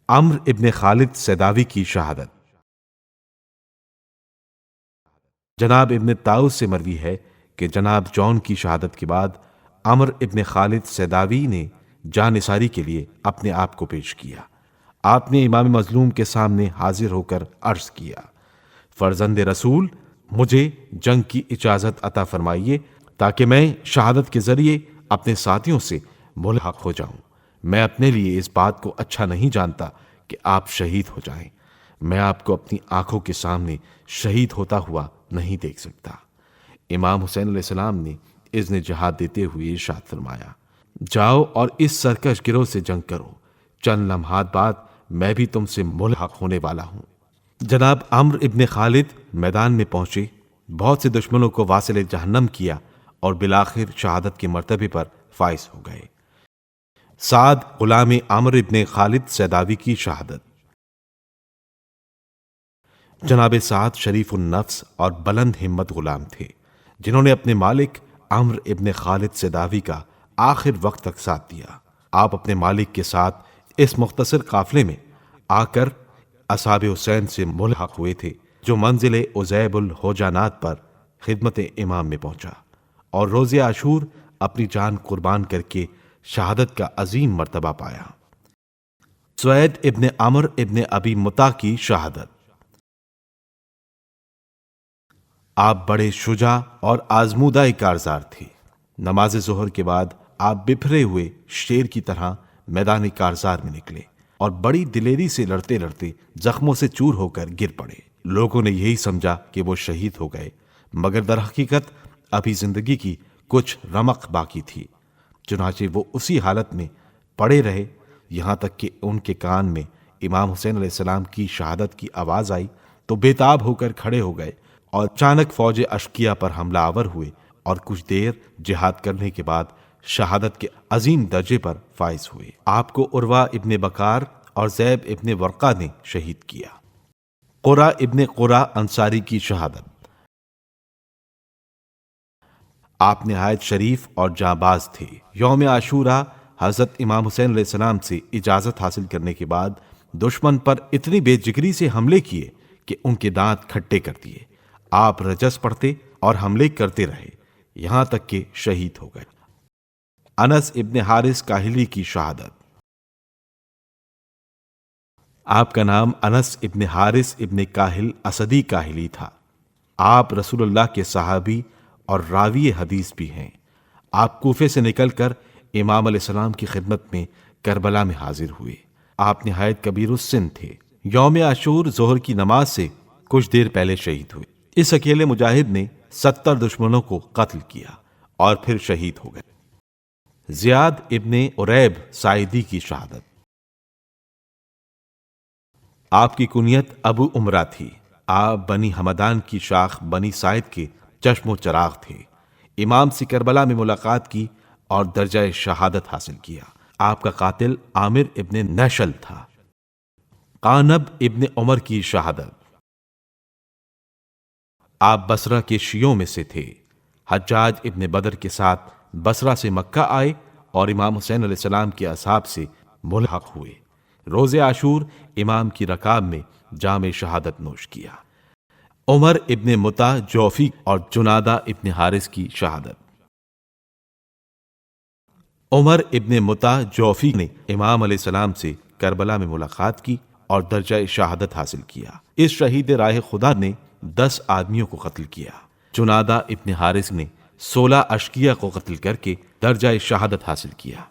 عمرو ابن خالد سیداوی کی شہادت۔ جناب ابن طاؤس سے مروی ہے کہ جناب جون کی شہادت کے بعد عمرو ابن خالد سیداوی نے جانثاری کے لیے اپنے آپ کو پیش کیا۔ آپ نے امام مظلوم کے سامنے حاضر ہو کر عرض کیا، فرزند رسول، مجھے جنگ کی اجازت عطا فرمائیے تاکہ میں شہادت کے ذریعے اپنے ساتھیوں سے ملحق ہو جاؤں۔ میں اپنے لیے اس بات کو اچھا نہیں جانتا کہ آپ شہید ہو جائیں۔ میں آپ کو اپنی آنکھوں کے سامنے شہید ہوتا ہوا نہیں دیکھ سکتا۔ امام حسین علیہ السلام نے اذن جہاد دیتے ہوئے ارشاد فرمایا، جاؤ اور اس سرکش گروہ سے جنگ کرو، چند لمحات بعد میں بھی تم سے ملحق ہونے والا ہوں۔ جناب عمرو ابن خالد میدان میں پہنچے، بہت سے دشمنوں کو واصل جہنم کیا اور بالآخر شہادت کے مرتبے پر فائز ہو گئے۔ سعد غلام عمرو ابن خالد سیداوی کی شہادت۔ جناب سعد شریف النفس اور بلند ہمت غلام تھے، جنہوں نے اپنے مالک عمرو ابن خالد سیداوی کا آخر وقت تک ساتھ دیا۔ آپ اپنے مالک کے ساتھ اس مختصر قافلے میں آ کر اصحاب حسین سے ملحق ہوئے تھے، جو منزل عزیب الحجانات پر خدمت امام میں پہنچا اور روز عاشور اپنی جان قربان کر کے شہادت کا عظیم مرتبہ پایا۔ سوید ابن عمرو ابن ابی مطاع کی شہادت۔ آپ بڑے شجاع اور آزمودہ کارزار تھے۔ نماز ظہر کے بعد آپ بپھرے ہوئے شیر کی طرح میدان کارزار میں نکلے اور بڑی دلیری سے لڑتے لڑتے زخموں سے چور ہو کر گر پڑے۔ لوگوں نے یہی سمجھا کہ وہ شہید ہو گئے، مگر در حقیقت ابھی زندگی کی کچھ رمق باقی تھی۔ چنانچہ وہ اسی حالت میں پڑے رہے یہاں تک کہ ان کے کان میں امام حسین علیہ السلام کی شہادت کی آواز آئی تو بے تاب ہو کر کھڑے ہو گئے اور اچانک فوج اشقیہ پر حملہ آور ہوئے اور کچھ دیر جہاد کرنے کے بعد شہادت کے عظیم درجے پر فائز ہوئے۔ آپ کو عروہ ابن بکار اور زیب ابن ورقہ نے شہید کیا۔ قرہ ابن قرہ انصاری کی شہادت۔ آپ نہایت شریف اور جانباز تھے۔ یوم عاشورہ حضرت امام حسین علیہ السلام سے اجازت حاصل کرنے کے بعد دشمن پر اتنی بے جگری سے حملے کیے کہ ان کے دانت کھٹے کر دیے۔ آپ رجس پڑھتے اور حملے کرتے رہے یہاں تک کہ شہید ہو گئے۔ انس ابن حارث کاہلی کی شہادت۔ آپ کا نام انس ابن حارث ابن کاہل اسدی کاہلی تھا۔ آپ رسول اللہ کے صحابی اور راوی حدیث بھی ہیں۔ آپ کوفے سے نکل کر امام علیہ السلام کی خدمت میں کربلا میں حاضر ہوئے۔ آپ نہایت کبیر السن تھے۔ یوم عاشور ظہر کی نماز سے کچھ دیر پہلے شہید ہوئے۔ اس اکیلے مجاہد نے 70 دشمنوں کو قتل کیا اور پھر شہید ہو گئے۔ زیاد ابن عریب سائدی کی شہادت۔ آپ کی کنیت ابو عمرہ تھی۔ آپ بنی حمدان کی شاخ بنی سائد کے چشم و چراغ تھے۔ امام سے کربلا میں ملاقات کی اور درجہ شہادت حاصل کیا۔ آپ کا قاتل عامر ابن نشل تھا۔ قانب ابن عمر کی شہادت۔ آپ بصرہ کے شیعوں میں سے تھے۔ حجاج ابن بدر کے ساتھ بصرہ سے مکہ آئے اور امام حسین علیہ السلام کے اصحاب سے ملحق ہوئے۔ روز عاشور امام کی رکاب میں جام شہادت نوش کیا۔ عمر ابن مطاع جوفی اور جنادہ ابن حارث کی شہادت۔ عمر ابن مطاع جوفی نے امام علیہ السلام سے کربلا میں ملاقات کی اور درجہ شہادت حاصل کیا۔ اس شہید راہ خدا نے 10 آدمیوں کو قتل کیا۔ جنادہ ابن حارث نے 16 اشقیہ کو قتل کر کے درجہ شہادت حاصل کیا۔